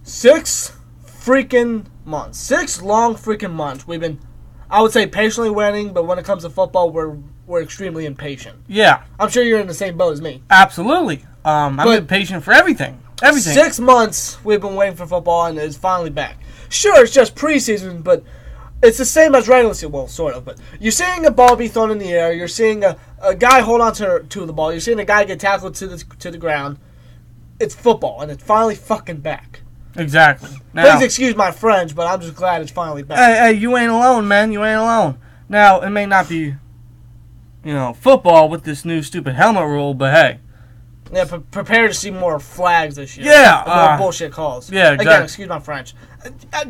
6 freaking months. 6 long freaking months. We've been, I would say, patiently waiting, but when it comes to football, we're extremely impatient. Yeah. I'm sure you're in the same boat as me. Absolutely. I'm impatient for everything. Everything. 6 months we've been waiting for football, and it's finally back. Sure, it's just preseason, but it's the same as regular season. Well, sort of, but you're seeing a ball be thrown in the air. You're seeing a guy hold on to the ball. You're seeing a guy get tackled to the ground. It's football, and it's finally fucking back. Exactly. Now, please excuse my French, but I'm just glad it's finally back. Hey, you ain't alone, man. You ain't alone. Now, it may not be, football with this new stupid helmet rule, but hey. Yeah, prepare to see more flags this year. Yeah. More bullshit calls. Yeah, exactly. Again, excuse my French.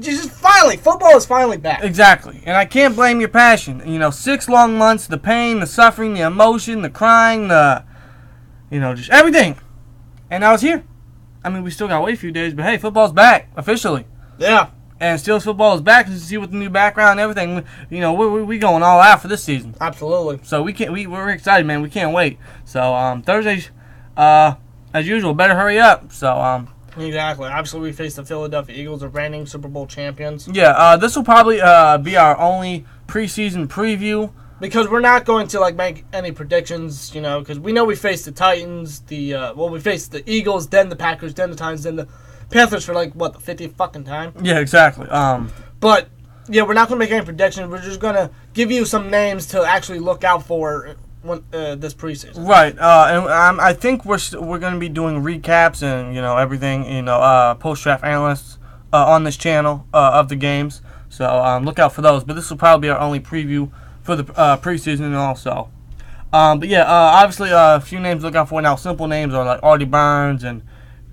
Just finally, football is finally back. Exactly. And I can't blame your passion. 6 long months, the pain, the suffering, the emotion, the crying, just everything. And I was here. I mean, we still got to wait a few days, but hey, football's back, officially. Yeah. And Steelers football is back, to see with the new background and everything. We going all out for this season. Absolutely. So we're excited, man. We can't wait. So Thursdays, as usual, better hurry up. So exactly. Obviously, we face the Philadelphia Eagles, the reigning Super Bowl champions. Yeah. This will probably be our only preseason preview. Because we're not going to make any predictions, because we know we faced the Titans, we faced the Eagles, then the Packers, then the Titans, then the Panthers for the 50th fucking time. Yeah, exactly. But yeah, we're not going to make any predictions. We're just going to give you some names to actually look out for this preseason. Right. And I think we're going to be doing recaps and everything. Post-draft analysts on this channel of the games. So look out for those. But this will probably be our only preview for the preseason also. But yeah, obviously a few names to look out for now. Simple names are like Artie Burns and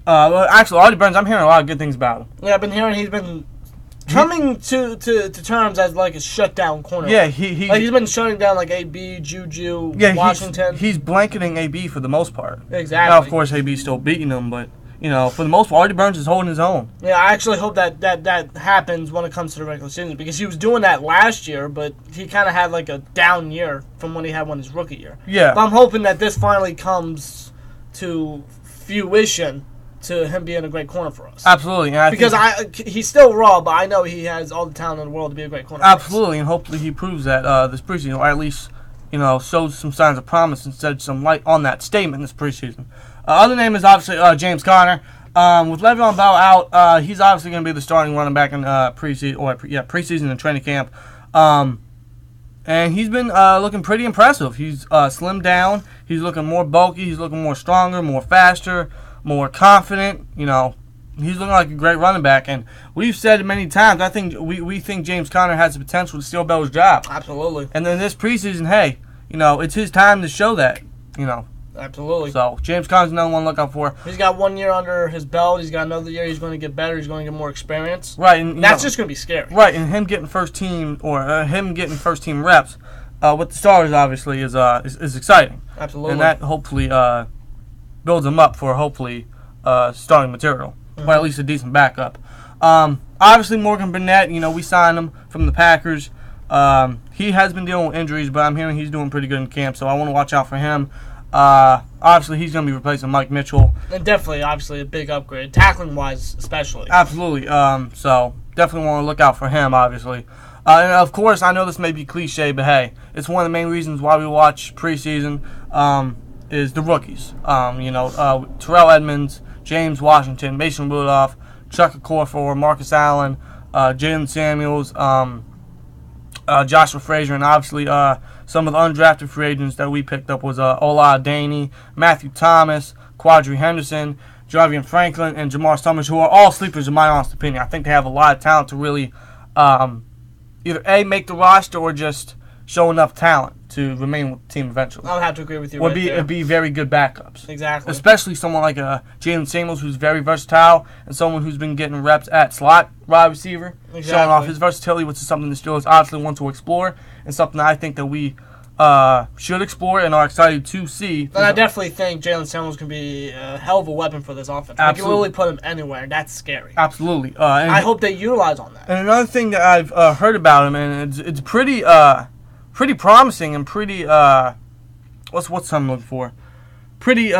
actually Artie Burns. I'm hearing a lot of good things about him. Yeah, I've been hearing he's been coming to terms as a shutdown corner. Yeah, he's been shutting down AB, Juju, Washington. He's blanketing AB for the most part. Exactly. Now of course AB's still beating him, but for the most part, Artie Burns is holding his own. Yeah, I actually hope that happens when it comes to the regular season, because he was doing that last year, but he kind of had a down year from when he had his rookie year. Yeah. But I'm hoping that this finally comes to fruition to him being a great corner for us. Absolutely. Because he's still raw, but I know he has all the talent in the world to be a great corner Absolutely, and hopefully he proves that this preseason, or at least, shows some signs of promise and shed some light on that statement this preseason. Other name is obviously James Conner. With Le'Veon Bell out, he's obviously going to be the starting running back in preseason and training camp. And he's been looking pretty impressive. He's slimmed down. He's looking more bulky. He's looking more stronger, more faster, more confident. He's looking like a great running back. And we've said it many times, I think we think James Conner has the potential to steal Bell's job. Absolutely. And then this preseason, hey, it's his time to show that. Absolutely. So, James Conner's another one to look out for. He's got 1 year under his belt. He's got another year. He's going to get better. He's going to get more experience. Right. And that's just going to be scary. Right, and him getting first team reps with the Stars, obviously, is exciting. Absolutely. And that hopefully builds him up for starting material, or at least a decent backup. Obviously, Morgan Burnett, we signed him from the Packers. He has been dealing with injuries, but I'm hearing he's doing pretty good in camp, so I want to watch out for him. Obviously, he's going to be replacing Mike Mitchell. And definitely, obviously, a big upgrade, tackling-wise especially. Absolutely. So, definitely want to look out for him, obviously. And, of course, I know this may be cliche, but, hey, it's one of the main reasons why we watch preseason is the rookies. Terrell Edmonds, James Washington, Mason Rudolph, Chuck Okorafor, Marcus Allen, Jalen Samuels, Joshua Frazier, and obviously some of the undrafted free agents that we picked up was Ola Daney, Matthew Thomas, Quadri Henderson, Jarvian Franklin, and Jamar Summers, who are all sleepers in my honest opinion. I think they have a lot of talent to really either A, make the roster, or just show enough talent to remain with the team eventually. I would have to agree with you. It'd be very good backups. Exactly. Especially someone like Jalen Samuels, who's very versatile, and someone who's been getting reps at slot wide receiver, showing off his versatility, which is something the Steelers obviously want to explore, and something that I think that we should explore and are excited to see. And I definitely think Jalen Samuels can be a hell of a weapon for this offense. Absolutely. You can really put him anywhere, and that's scary. Absolutely. And I hope they utilize on that. And another thing that I've heard about him, and it's pretty promising and pretty what's I'm looking for? Pretty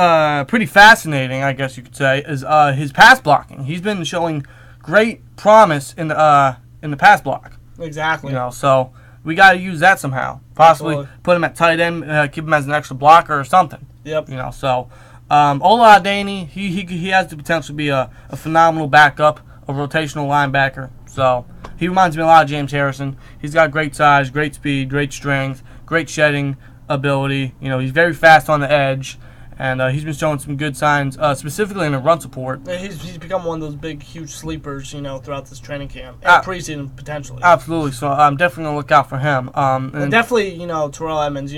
fascinating, I guess you could say, is his pass blocking. He's been showing great promise in the pass block. Exactly. So we got to use that somehow. Possibly Absolutely. put him at tight end, keep him as an extra blocker or something. Yep. So Ola Adaney, he has the potential to be a phenomenal backup, a rotational linebacker. So he reminds me a lot of James Harrison. He's got great size, great speed, great strength, great shedding ability. He's very fast on the edge, and he's been showing some good signs, specifically in the run support. Yeah, he's become one of those big, huge sleepers, throughout this training camp and preseason potentially. Absolutely. So I'm definitely gonna look out for him. And definitely, Terrell Edmonds.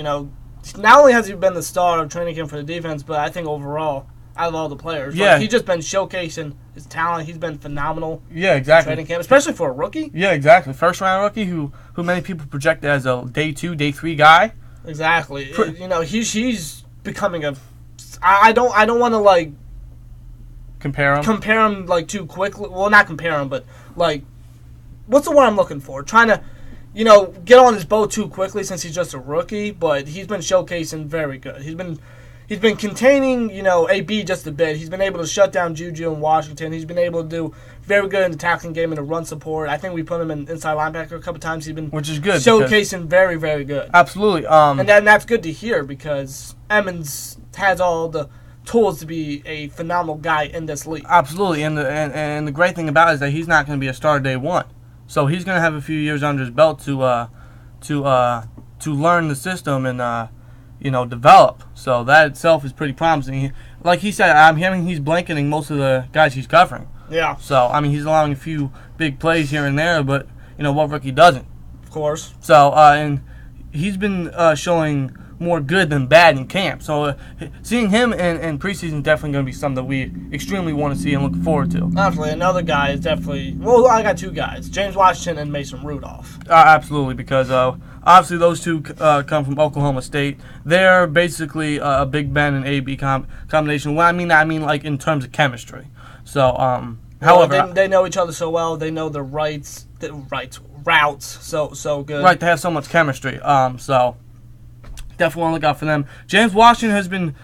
Not only has he been the star of training camp for the defense, but I think overall, out of all the players, he's just been showcasing his talent. He's been phenomenal. Yeah, exactly. Training camp, especially for a rookie. Yeah, exactly. First round rookie who many people project as a day 2, day 3 guy. Exactly. He's becoming a. I don't want to compare him too quickly. Well, not compare him, but what's the word I'm looking for? Trying to get on his boat too quickly since he's just a rookie, but he's been showcasing very good. He's been containing, AB just a bit. He's been able to shut down Juju in Washington. He's been able to do very good in the tackling game and the run support. I think we put him in inside linebacker a couple times. He's been which is good, showcasing very, very good. Absolutely. And that's good to hear because Emmons has all the tools to be a phenomenal guy in this league. Absolutely, and the great thing about it is that he's not going to be a starter day 1. So he's going to have a few years under his belt to learn the system and develop. So that itself is pretty promising. Like he said, I'm hearing he's blanketing most of the guys he's covering. Yeah. So he's allowing a few big plays here and there, but what rookie doesn't? Of course. So and he's been showing more good than bad in camp. So seeing him in preseason is definitely going to be something that we extremely want to see and look forward to. Absolutely. Another guy is definitely... Well, I got 2 guys. James Washington and Mason Rudolph. Absolutely, because obviously those two come from Oklahoma State. They're basically a Big Ben and AB combination. When I mean that, I mean like in terms of chemistry. So, however... They know each other so well. They know the routes so good. Right, they have so much chemistry. So... Definitely want to look out for them. James Washington has been,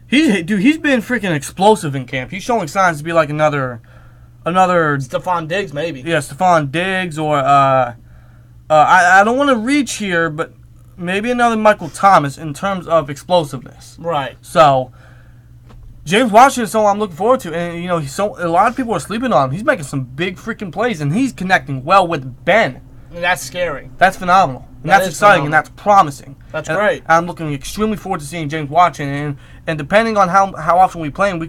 he's been freaking explosive in camp. He's showing signs to be like another Stephon Diggs, maybe. Yeah, Stephon Diggs or I don't want to reach here, but maybe another Michael Thomas in terms of explosiveness. Right. So James Washington is someone I'm looking forward to, and a lot of people are sleeping on him. He's making some big freaking plays, and he's connecting well with Ben. And that's scary. That's phenomenal. And that's exciting, and that's promising. That's great. I'm looking extremely forward to seeing James Washington, and depending on how often we play him, we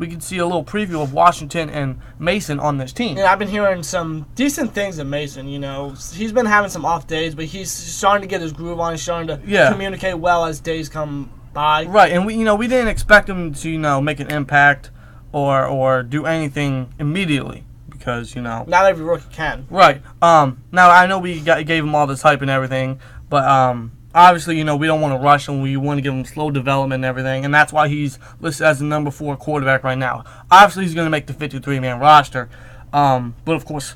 could see a little preview of Washington and Mason on this team. Yeah, I've been hearing some decent things of Mason. He's been having some off days, but he's starting to get his groove on. He's starting to communicate well as days come by. Right, and we didn't expect him to make an impact or do anything immediately. Because not every rookie can. Right. Now I know we gave him all this hype and everything, but obviously we don't want to rush him. We want to give him slow development and everything, and that's why he's listed as the number 4 quarterback right now. Obviously, he's going to make the 53-man roster, but of course,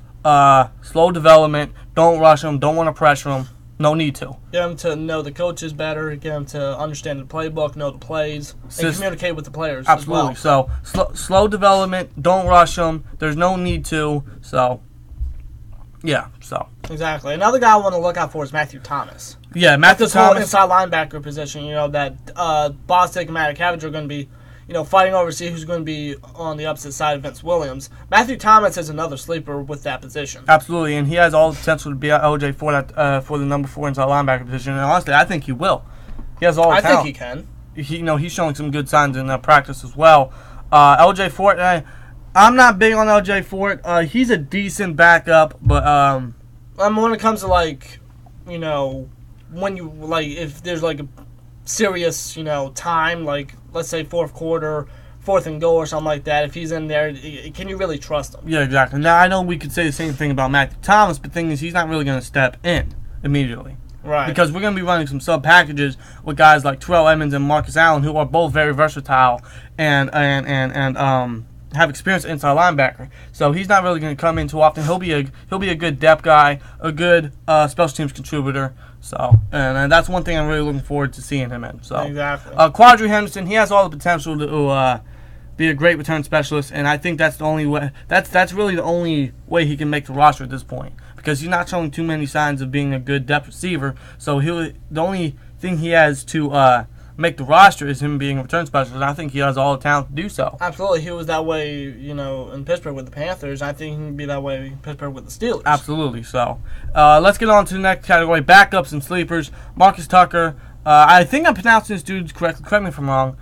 slow development. Don't rush him. Don't want to pressure him. No need to. Get him to know the coaches better. Get him to understand the playbook, know the plays, and communicate with the players. Absolutely. As well. So slow development. Don't rush him. There's no need to. So yeah. So exactly. Another guy I want to look out for is Matthew Thomas. Yeah, Matthew Thomas. Inside linebacker position. That Bostic and Matt Cavage are going to be fighting over to see who's going to be on the opposite side of Vince Williams. Matthew Thomas is another sleeper with that position. Absolutely, and he has all the potential to be OJ for the number 4 inside linebacker position. And honestly, I think he will. He has all the talent. I think he can. He's showing some good signs in practice as well. LJ Fort, I'm not big on LJ Fort. He's a decent backup, but when it comes to when you if there's a serious, time, let's say fourth quarter, 4th and goal or something like that, if he's in there, can you really trust him? Yeah, exactly. Now, I know we could say the same thing about Matthew Thomas, but the thing is he's not really going to step in immediately. Right. Because we're going to be running some sub-packages with guys like Terrell Edmonds and Marcus Allen, who are both very versatile and have experience at inside linebacker. So he's not really going to come in too often. He'll be a good depth guy, a good special teams contributor. So, and that's one thing I'm really looking forward to seeing him in. So, exactly. Quadri Henderson, he has all the potential be a great return specialist, and I think that's the only way. That's really the only way he can make the roster at this point, because he's not showing too many signs of being a good depth receiver. So the only thing he has to make the roster is him being a return specialist, and I think he has all the talent to do so. Absolutely. He was that way, in Pittsburgh with the Panthers. I think he can be that way in Pittsburgh with the Steelers. Absolutely. So let's get on to the next category, backups and sleepers. Marcus Tucker. I think I'm pronouncing this dude correctly. Correct me if I'm wrong.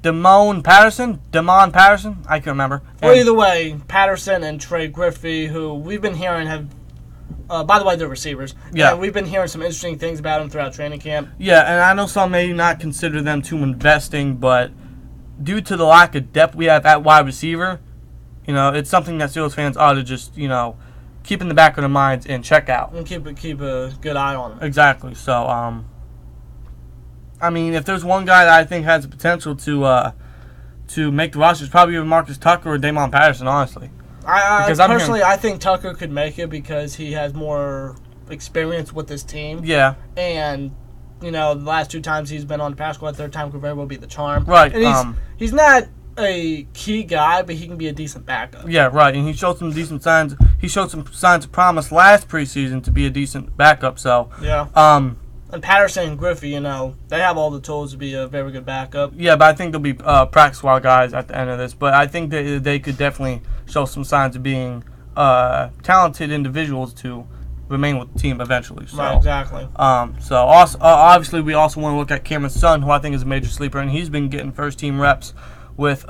Damon Patterson? I can't remember. Well, either way, Patterson and Trey Griffey, who we've been hearing have... by the way, they're receivers. Yeah. We've been hearing some interesting things about them throughout training camp. Yeah, and I know some may not consider them too investing, but due to the lack of depth we have at wide receiver, it's something that Steelers fans ought to just, keep in the back of their minds and check out. And keep a good eye on them. Exactly. So, if there's one guy that I think has the potential to make the roster, it's probably either Marcus Tucker or Damon Patterson, honestly. I think Tucker could make it because he has more experience with this team. Yeah. And, the last 2 times he's been on the pass squad, third time could very well be the charm. Right. And he's not a key guy, but he can be a decent backup. Yeah, right. And he showed some decent signs. He showed some signs of promise last preseason to be a decent backup. So, yeah. And Patterson and Griffey, they have all the tools to be a very good backup. Yeah, but I think they'll be practice squad guys at the end of this. But I think that they could definitely show some signs of being talented individuals to remain with the team eventually. So, right, exactly. So also, obviously, we also want to look at Cameron Sutton, who I think is a major sleeper, and he's been getting first team reps with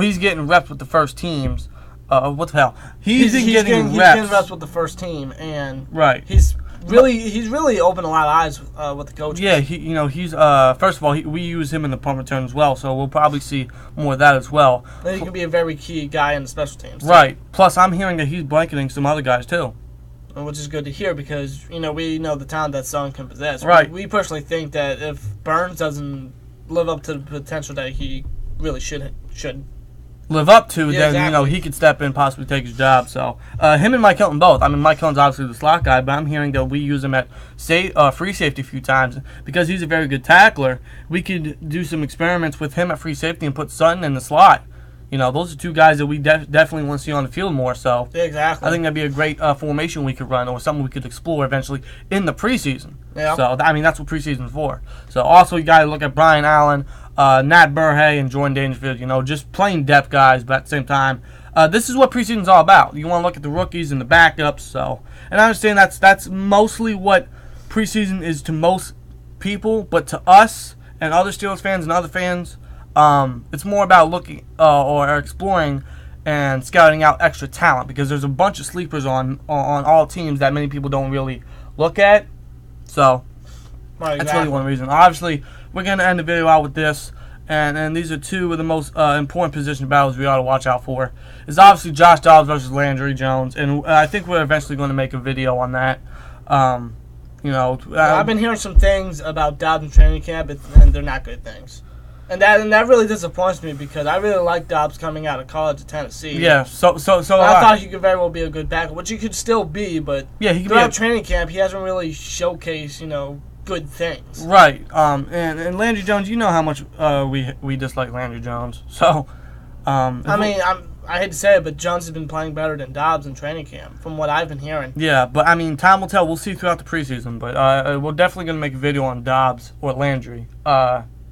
he's getting reps with the first teams. What the hell? He's getting reps with the first team, and right. He's really opened a lot of eyes with the coaches. Yeah, he's first of all, we use him in the punt return as well, so we'll probably see more of that as well. Then he can be a very key guy in the special teams. Right. Plus, I'm hearing that he's blanketing some other guys too, which is good to hear because we know the talent that Sutton can possess. Right. We personally think that if Burns doesn't live up to the potential that he really should live up to, then exactly. He could step in, possibly take his job. So him and Mike Hilton both. Mike Hilton's obviously the slot guy, but I'm hearing that we use him at free safety a few times because he's a very good tackler. We could do some experiments with him at free safety and put Sutton in the slot. Those are 2 guys that we definitely want to see on the field more. So exactly. I think that'd be a great formation we could run or something we could explore eventually in the preseason. Yeah. So that's what preseason's for. So also you got to look at Brian Allen, Nat Burhay, and Jordan Dangerfield. Just plain depth guys, but at the same time, this is what preseason's all about. You want to look at the rookies and the backups. So, and I understand that's mostly what preseason is to most people, but to us and other Steelers fans and other fans, it's more about looking or exploring and scouting out extra talent because there's a bunch of sleepers on all teams that many people don't really look at. So that's really one reason. Obviously, we're going to end the video out with this, and these are 2 of the most important position battles we ought to watch out for. It's obviously Josh Dobbs versus Landry Jones, and I think we're eventually going to make a video on that. I've been hearing some things about Dobbs in training camp, and they're not good things. And that really disappoints me because I really like Dobbs coming out of college at Tennessee. Yeah, so I thought he could very well be a good backup, which he could still be, but yeah, he could throughout training camp, he hasn't really showcased, good things. Right. And Landry Jones, you know how much we dislike Landry Jones. So, I hate to say it, but Jones has been playing better than Dobbs in training camp, from what I've been hearing. Yeah, but time will tell. We'll see throughout the preseason, but we're definitely going to make a video on Dobbs or Landry.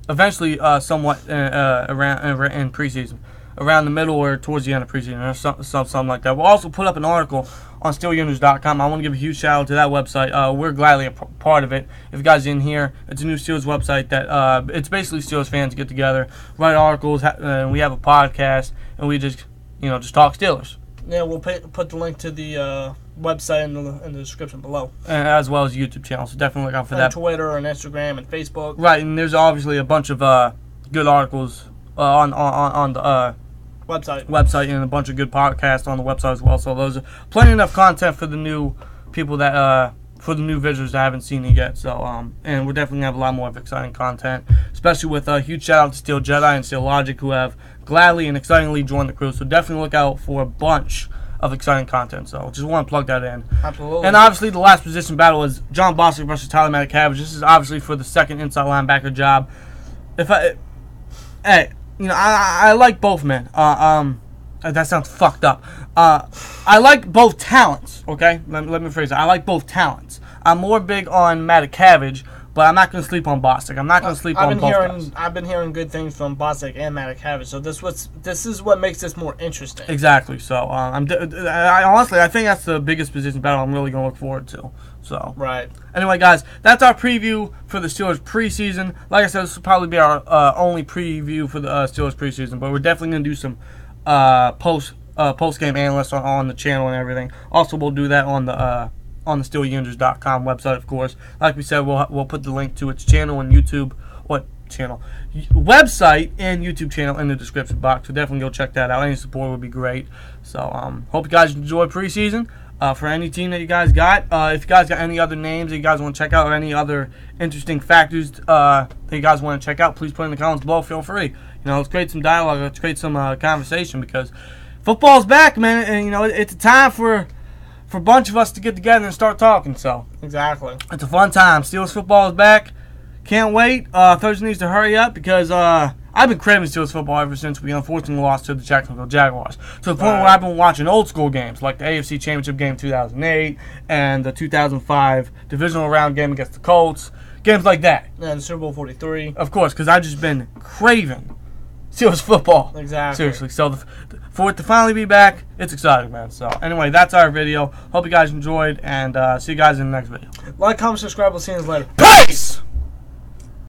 Eventually, somewhat around in preseason, around the middle or towards the end of preseason, or something like that. We'll also put up an article on SteelUners.com. I want to give a huge shout out to that website. We're gladly a part of it. If you guys in here, it's a new Steelers website that it's basically Steelers fans get together, write articles, and we have a podcast, and we just talk Steelers. Yeah, we'll put the link to the website in the description below. As well as YouTube channel, so definitely look out for that. Twitter and Instagram and Facebook. Right, and there's obviously a bunch of good articles on the website and a bunch of good podcasts on the website as well. So those are plenty enough content for the new people that for the new visitors that haven't seen it yet. So and we're definitely gonna have a lot more of exciting content, especially with a huge shout out to Steel Jedi and Steel Logic who have gladly and excitingly joined the crew. So definitely look out for a bunch of exciting content. So just want to plug that in. Absolutely. And obviously the last position battle is John Bostic versus Tyler Metcalf. This is obviously for the second inside linebacker job. I like both men. That sounds fucked up. I like both talents. Okay, let me phrase it. I like both talents. I'm more big on Matakavage, but I'm not going to sleep on Bostic. I'm not going to sleep on both guys. I've been hearing good things from Bostic and Matakavage, so this is what makes this more interesting. Exactly. So I honestly, I think that's the biggest position battle I'm really going to look forward to. So right. Anyway, guys, that's our preview for the Steelers preseason. Like I said, this will probably be our only preview for the Steelers preseason, but we're definitely going to do some post game analysts on the channel and everything. Also, we'll do that on the SteelUsers.com website, of course. Like we said, we'll put the link to its channel and YouTube. What channel? Website and YouTube channel in the description box. So definitely go check that out. Any support would be great. So hope you guys enjoy preseason. For any team that you guys got, if you guys got any other names that you guys want to check out or any other interesting factors that you guys want to check out, please put in the comments below. Feel free. Let's create some dialogue. Let's create some conversation because football's back, man, and it's a time for a bunch of us to get together and start talking. So exactly, it's a fun time. Steelers football is back. Can't wait. Thursday needs to hurry up because I've been craving Steelers football ever since we unfortunately lost to the Jacksonville Jaguars. To the point where I've been watching old school games like the AFC Championship game 2008 and the 2005 divisional round game against the Colts. Games like that. And Super Bowl 43. Of course, because I've just been craving Steelers football. Exactly. Seriously. So for it to finally be back, it's exciting, man. So anyway, that's our video. Hope you guys enjoyed, and see you guys in the next video. Like, comment, subscribe. We'll see you later. Peace!